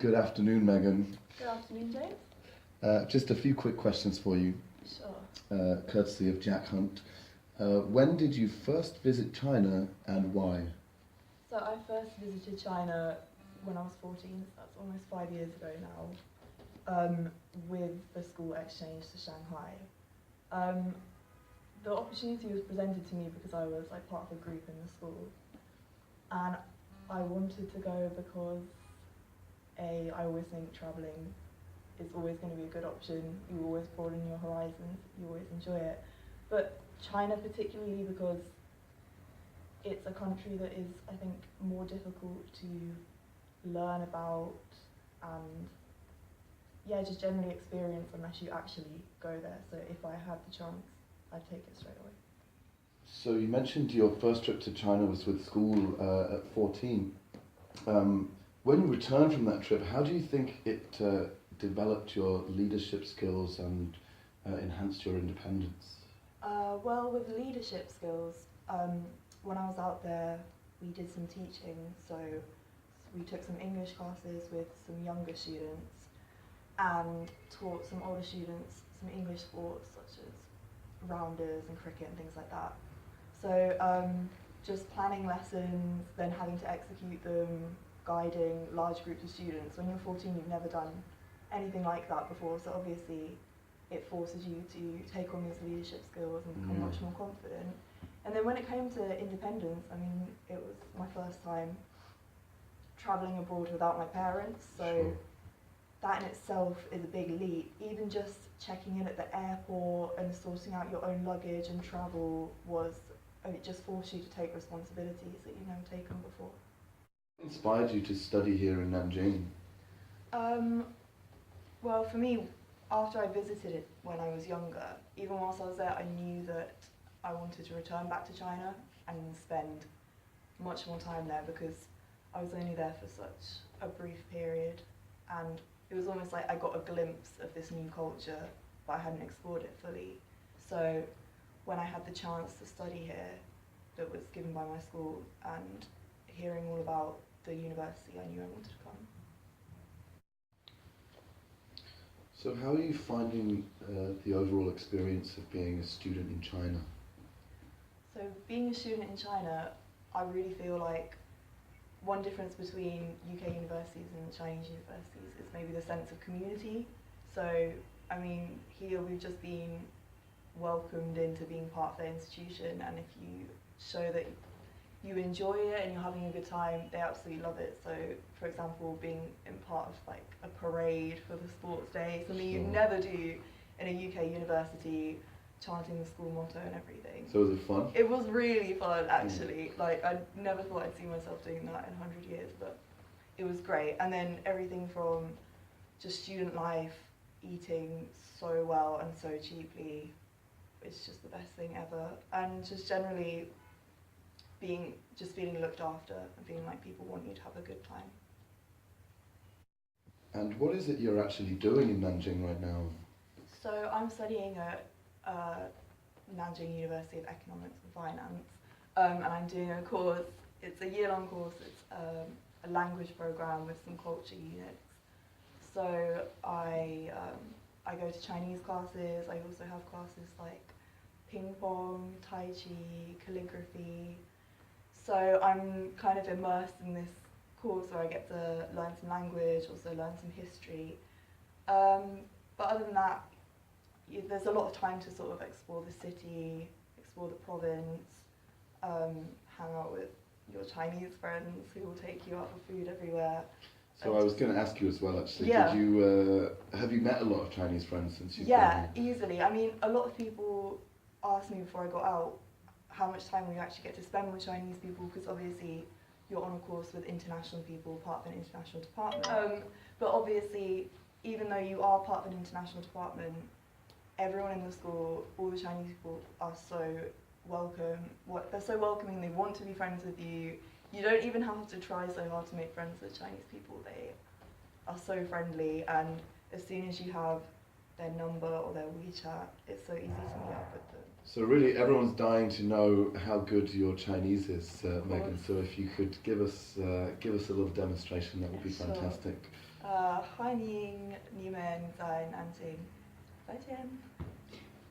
Good afternoon, Megan. Good afternoon, James. Just a few quick questions for you, Sure. courtesy of Jack Hunt. When did you first visit China and why? So I first visited China when I was 14, so that's almost 5 years ago now, with the school exchange to Shanghai. The opportunity was presented to me because I was like part of a group in the school, and I wanted to go because I always think travelling is always going to be a good option. You always broaden your horizons, you always enjoy it. But China particularly because it's a country that is, I think, more difficult to learn about and just generally experience unless you actually go there. So if I had the chance, I'd take it straight away. So you mentioned your first trip to China was with school at 14. When you returned from that trip, how do you think it developed your leadership skills and enhanced your independence? Well, with leadership skills, when I was out there, we did some teaching. So we took some English classes with some younger students and taught some older students some English sports such as rounders and cricket and things like that. So just planning lessons, then having to execute them, guiding large groups of students. When you're 14, you've never done anything like that before, so obviously it forces you to take on these leadership skills and become much more confident. And then when it came to independence, I mean, it was my first time travelling abroad without my parents, so Sure. That in itself is a big leap. Even just checking in at the airport and sorting out your own luggage and travel it just forced you to take responsibilities that you've never taken before. What inspired you to study here in Nanjing? Well, for me, after I visited it when I was younger, even whilst I was there, I knew that I wanted to return back to China and spend much more time there because I was only there for such a brief period, and it was almost like I got a glimpse of this new culture, but I hadn't explored it fully. So when I had the chance to study here, that was given by my school, and hearing all about the university, I knew I wanted to come. So how are you finding the overall experience of being a student in China? So being a student in China, I really feel like one difference between UK universities and Chinese universities is maybe the sense of community. So, I mean, here we've just been welcomed into being part of their institution, and if you show that you enjoy it and you're having a good time, they absolutely love it. So, for example, being in part of like a parade for the sports day, something you'd never do in a UK university, chanting the school motto and everything. So was it fun? It was really fun, actually. Like, I never thought I'd see myself doing that in 100 years, but it was great. And then everything from just student life, eating so well and so cheaply, it's just the best thing ever. And just generally feeling looked after and feeling like people want you to have a good time. And what is it you're actually doing in Nanjing right now? So I'm studying at Nanjing University of Economics and Finance, and I'm doing a course. It's a year-long course. It's a language program with some culture units. So I go to Chinese classes. I also have classes like ping pong, tai chi, calligraphy. So I'm kind of immersed in this course where I get to learn some language, also learn some history. But other than that, there's a lot of time to sort of explore the city, explore the province, hang out with your Chinese friends who will take you out for food everywhere. So I was going to ask you as well, actually. Yeah. Did you have you met a lot of Chinese friends since you've been Yeah, here? easily. I mean, a lot of people asked me before I got out how much time we actually get to spend with Chinese people, because obviously you're on a course with international people, part of an international department. But obviously, even though you are part of an international department, everyone in the school, all the Chinese people are so welcome. They're so welcoming, they want to be friends with you. You don't even have to try so hard to make friends with Chinese people. They are so friendly, and as soon as you have their number or their WeChat, it's so easy to meet up with them. So really, everyone's dying to know how good your Chinese is, Megan. So if you could give us a little demonstration, that would be Sure. fantastic. 欢迎你们在南京。再见。